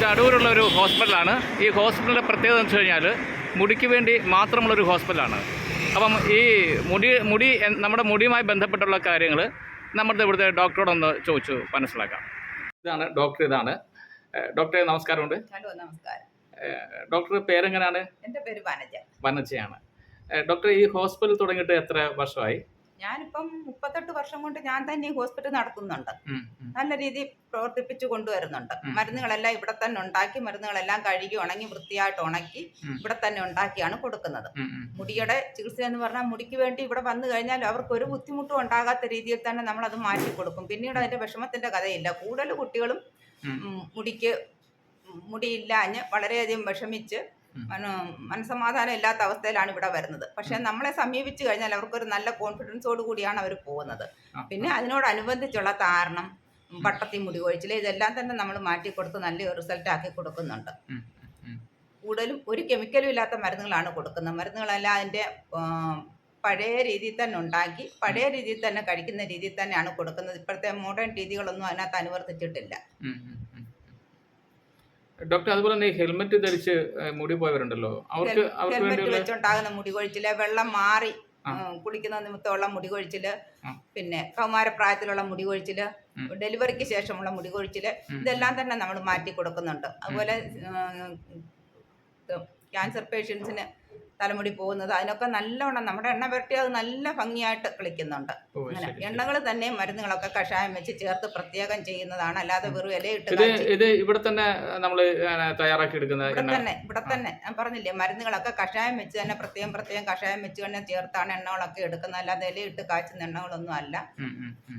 ഇത് അടൂരുള്ള ഒരു ഹോസ്പിറ്റലാണ്. ഈ ഹോസ്പിറ്റലിൻ്റെ പ്രത്യേകത എന്ന് വെച്ച് കഴിഞ്ഞാൽ മുടിക്ക് വേണ്ടി മാത്രമുള്ളൊരു ഹോസ്പിറ്റലാണ്. അപ്പം ഈ നമ്മുടെ മുടിയുമായി ബന്ധപ്പെട്ടുള്ള കാര്യങ്ങൾ നമ്മുടെ ഇവിടുത്തെ ഡോക്ടറോടൊന്ന് ചോദിച്ചു മനസ്സിലാക്കാം. ഇതാണ് ഡോക്ടർ. ഡോക്ടറെ നമസ്കാരമുണ്ട്. ഹലോ, നമസ്കാരം. ഡോക്ടറുടെ പേരെങ്ങനെയാണ്? എൻ്റെ പേര് വനജ. വനജയാണ്. ഡോക്ടർ, ഈ ഹോസ്പിറ്റൽ തുടങ്ങിയിട്ട് എത്ര വർഷമായി? ഞാനിപ്പം 38 വർഷം കൊണ്ട് ഞാൻ തന്നെ ഈ ഹോസ്പിറ്റൽ നടത്തുന്നുണ്ട്. നല്ല രീതിയിൽ പ്രവർത്തിപ്പിച്ചു കൊണ്ടുവരുന്നുണ്ട്. മരുന്നുകളെല്ലാം ഇവിടെ തന്നെ ഉണ്ടാക്കി, മരുന്നുകളെല്ലാം കഴുകി ഉണങ്ങി വൃത്തിയായിട്ട് ഉണക്കി ഇവിടെ തന്നെ ഉണ്ടാക്കിയാണ് കൊടുക്കുന്നത്. മുടിയുടെ ചികിത്സ എന്ന് പറഞ്ഞാൽ മുടിക്ക് വേണ്ടി ഇവിടെ വന്നു കഴിഞ്ഞാൽ അവർക്ക് ഒരു ബുദ്ധിമുട്ടും ഉണ്ടാകാത്ത രീതിയിൽ തന്നെ നമ്മളത് മാറ്റി കൊടുക്കും. പിന്നീട് അതിന്റെ വിഷമത്തിന്റെ കഥയില്ല. കൂടുതൽ കുട്ടികളും മുടിയില്ലാഞ്ഞ് വളരെയധികം വിഷമിച്ച് മനസ്സമാധാനം ഇല്ലാത്ത അവസ്ഥയിലാണ് ഇവിടെ വരുന്നത്. പക്ഷെ നമ്മളെ സമീപിച്ചു കഴിഞ്ഞാൽ അവർക്കൊരു നല്ല കോൺഫിഡൻസോട് കൂടിയാണ് അവർ പോകുന്നത്. പിന്നെ അതിനോടനുബന്ധിച്ചുള്ള താരണം, വട്ടത്തി മുടി കൊഴിച്ചിൽ, ഇതെല്ലാം തന്നെ നമ്മൾ മാറ്റിക്കൊടുത്ത് നല്ല റിസൾട്ട് ആക്കി കൊടുക്കുന്നുണ്ട്. കൂടുതലും ഒരു കെമിക്കലും ഇല്ലാത്ത മരുന്നുകളാണ് കൊടുക്കുന്നത്. മരുന്നുകളെല്ലാം അതിൻ്റെ പഴയ രീതിയിൽ തന്നെ ഉണ്ടാക്കി പഴയ രീതിയിൽ തന്നെ കഴിക്കുന്ന രീതിയിൽ തന്നെയാണ് കൊടുക്കുന്നത്. ഇപ്പോഴത്തെ മോഡേൺ രീതികളൊന്നും അതിനകത്ത് അനുവർത്തിച്ചിട്ടില്ല. ഡോക്ടർ, അതുപോലെ തന്നെ ഹെൽമെറ്റ് ധരിച്ച് മുടി പോയവരുണ്ടല്ലോ, ഹെൽമെറ്റ് വെച്ചുണ്ടാകുന്ന മുടി കൊഴിച്ചില്, വെള്ളം മാറി കുളിക്കുന്ന നിമിത്തമുള്ള മുടി കൊഴിച്ചില്, പിന്നെ കൗമാരപ്രായത്തിലുള്ള മുടി കൊഴിച്ചില്, ഡെലിവറിക്ക് ശേഷമുള്ള മുടി കൊഴിച്ചില്, ഇതെല്ലാം തന്നെ നമ്മൾ മാറ്റി കൊടുക്കുന്നുണ്ട്. അതുപോലെ ക്യാൻസർ പേഷ്യൻസിന് തലമുടി പോകുന്നത്, അതിനൊക്കെ നല്ലവണ്ണം നമ്മുടെ എണ്ണ പുരട്ടി അത് നല്ല ഭംഗിയായിട്ട് കളിക്കുന്നുണ്ട്. അങ്ങനെ എണ്ണകൾ തന്നെ മരുന്നുകളൊക്കെ കഷായം വെച്ച് ചേർത്ത് പ്രത്യേകം ചെയ്യുന്നതാണ്. അല്ലാതെ വെറും ഇലയിട്ട് ഇവിടെ തന്നെ നമ്മൾ തയ്യാറാക്കി എടുക്കുന്ന ഇവിടെ തന്നെ ഞാൻ പറഞ്ഞില്ലേ, മരുന്നുകളൊക്കെ കഷായം വെച്ച് തന്നെ പ്രത്യേകം കഷായം വെച്ച് തന്നെ ചേർത്താണ് എണ്ണകളൊക്കെ എടുക്കുന്നത്. അല്ലാതെ ഇലയിട്ട് കാച്ചുന്ന എണ്ണകളൊന്നും അല്ല.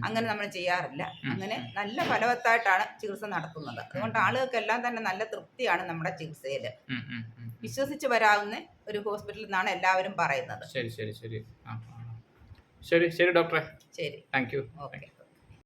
അങ്ങനെ നമ്മൾ ചെയ്യാറില്ല. അങ്ങനെ നല്ല ഫലവത്തായിട്ടാണ് ചികിത്സ നടത്തുന്നത്. അതുകൊണ്ട് ആളുകൾക്കെല്ലാം തന്നെ നല്ല തൃപ്തിയാണ് നമ്മുടെ ചികിത്സയിൽ. വിശ്വസിച്ച് വരാവുന്ന ഒരു ഹോസ്പിറ്റലിൽ നിന്നാണ് എല്ലാവരും പറയുന്നത്. ശരി ഡോക്ടറെ. ശരി, താങ്ക് യു. ഓക്കെ.